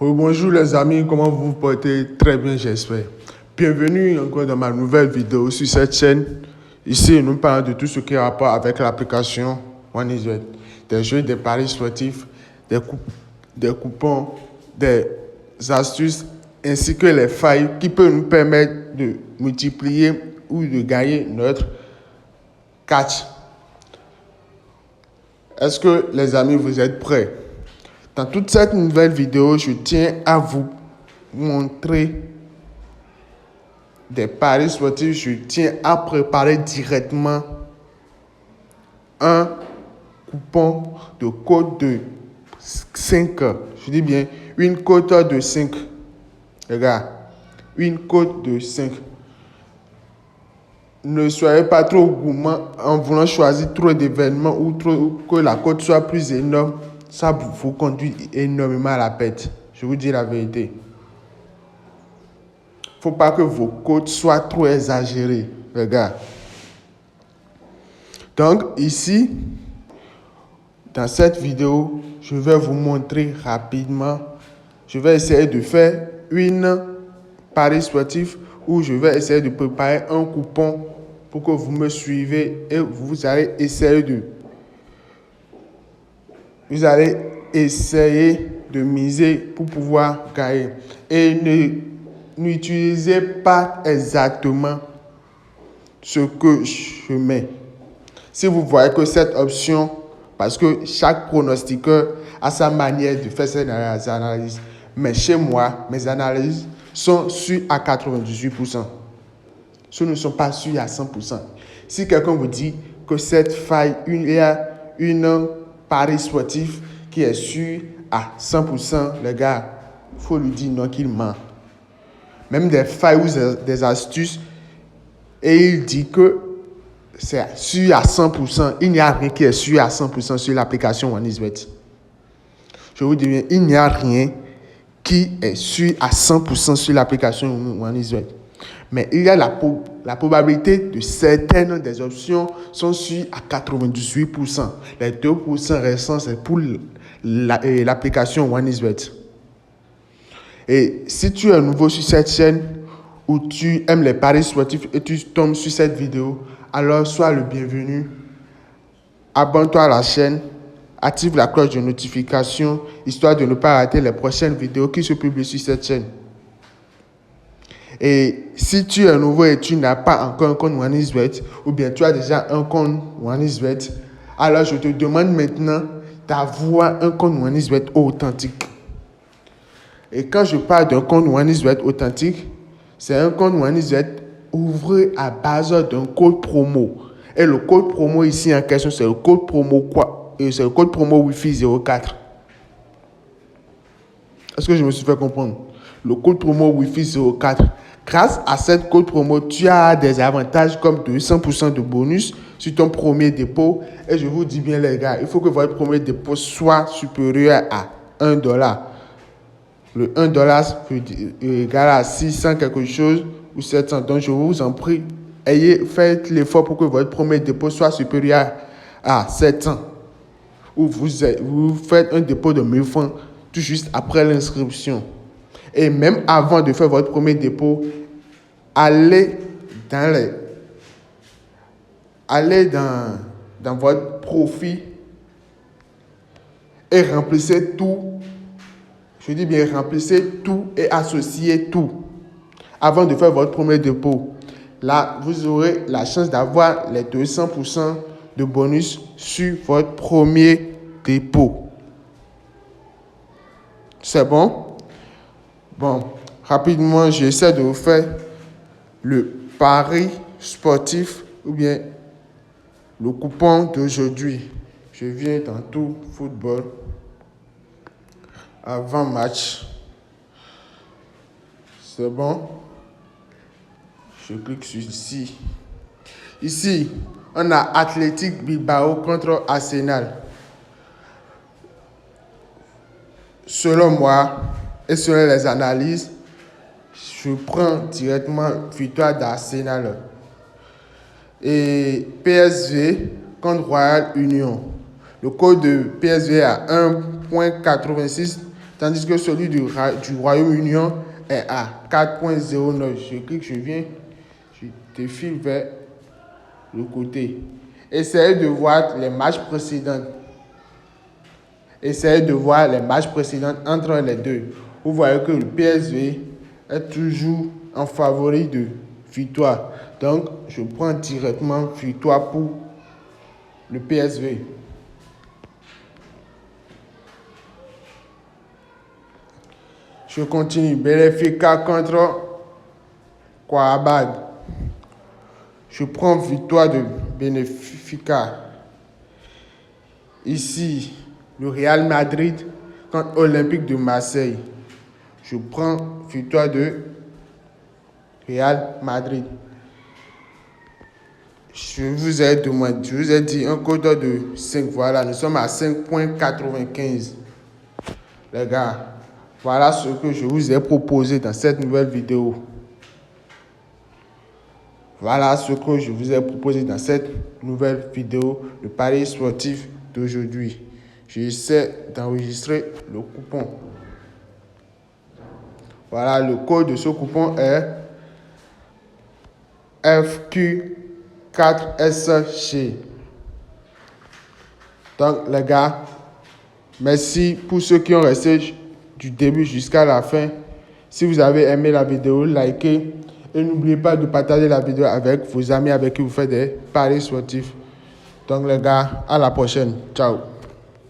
Oui, bonjour les amis, comment vous vous portez? Très bien, j'espère. Bienvenue encore dans ma nouvelle vidéo sur cette chaîne. Ici, nous parlons de tout ce qui a rapport avec l'application OneXBet. Des jeux, des paris sportifs, des coupons, des astuces, ainsi que les failles qui peuvent nous permettre de multiplier ou de gagner notre catch. Est-ce que les amis, vous êtes prêts? Dans toute cette nouvelle vidéo, je tiens à vous montrer des paris sportifs. Je tiens à préparer directement un coupon de code de 5. Je dis bien une cote de 5. Regarde, une cote de 5. Ne soyez pas trop gourmand en voulant choisir trop d'événements ou que la cote soit plus énorme. Ça vous conduit énormément à la perte. Je vous dis la vérité. Il ne faut pas que vos cotes soient trop exagérées. Regarde. Donc ici, dans cette vidéo, je vais vous montrer rapidement. Je vais essayer de faire une pari sportif où je vais essayer de préparer un coupon pour que vous me suivez et vous allez essayer de miser pour pouvoir gagner. Et n'utilisez pas exactement ce que je mets. Si vous voyez que cette option, parce que chaque pronostiqueur a sa manière de faire ses analyses, mais chez moi, mes analyses sont sûres à 98%. Ce ne sont pas sûrs à 100%. Si quelqu'un vous dit que cette faille, il y a une pari sportif qui est sûr à 100%, les gars, il faut lui dire non qu'il ment. Même des failles ou des astuces, et il dit que c'est sûr à 100%. Il n'y a rien qui est sûr à 100% sur l'application OneXBet. Je vous dis bien, il n'y a rien qui est sûr à 100% sur l'application OneXBet. Mais il y a la probabilité de certaines des options sont sûres à 98%. Les 2% restants, c'est pour l'application OneXBet. Et si tu es nouveau sur cette chaîne ou tu aimes les paris sportifs et tu tombes sur cette vidéo, alors sois le bienvenu. Abonne-toi à la chaîne, active la cloche de notification, histoire de ne pas rater les prochaines vidéos qui se publient sur cette chaîne. Et si tu es nouveau et tu n'as pas encore un compte OneXBet, ou bien tu as déjà un compte OneXBet, alors je te demande maintenant d'avoir un compte OneXBet authentique. Et quand je parle d'un compte OneXBet authentique, c'est un compte OneXBet ouvert à base d'un code promo. Et le code promo ici en question, c'est le code promo quoi? C'est le code promo Wi-Fi 04. Est-ce que je me suis fait comprendre? Le code promo Wi-Fi 04. Grâce à cette code promo, tu as des avantages comme 200% de bonus sur ton premier dépôt. Et je vous dis bien les gars, il faut que votre premier dépôt soit supérieur à $1. Le $1 égal à 600 quelque chose ou 700. Donc je vous en prie, faites l'effort pour que votre premier dépôt soit supérieur à 700. Ou vous faites un dépôt de 1000 francs tout juste après l'inscription. Et même avant de faire votre premier dépôt, allez dans votre profil et remplissez tout. Je dis bien remplissez tout et associez tout avant de faire votre premier dépôt. Là, vous aurez la chance d'avoir les 200% de bonus sur votre premier dépôt. C'est bon? Bon, rapidement, j'essaie de vous faire le pari sportif ou bien le coupon d'aujourd'hui. Je viens dans tout football avant match. C'est bon? Je clique sur ici. Ici, on a Athletic Bilbao contre Arsenal. Selon moi et selon les analyses, je prends directement victoire d'Arsenal. Et PSV contre Royal Union. Le code de PSV à 1.86, Tandis que celui du Royaume-Uni est à 4,09. Je clique, je viens, je défile vers le côté. Essayez de voir les matchs précédents. Essayez de voir les matchs précédents entre les deux. Vous voyez que le PSV est toujours en favori de victoire. Donc, je prends directement victoire pour le PSV. Je continue. Benfica contre Qarabag. Je prends victoire de Benfica. Ici, le Real Madrid contre Olympique de Marseille. Je prends victoire de Real Madrid. Je vous ai dit un code de 5. Voilà, nous sommes à 5,95. Les gars, voilà ce que je vous ai proposé dans cette nouvelle vidéo. Voilà ce que je vous ai proposé dans cette nouvelle vidéo de paris sportif d'aujourd'hui. J'essaie d'enregistrer le coupon. Voilà, le code de ce coupon est FQ4SG. Donc, les gars, merci pour ceux qui ont resté du début jusqu'à la fin. Si vous avez aimé la vidéo, likez. Et n'oubliez pas de partager la vidéo avec vos amis avec qui vous faites des paris sportifs. Donc, les gars, à la prochaine. Ciao.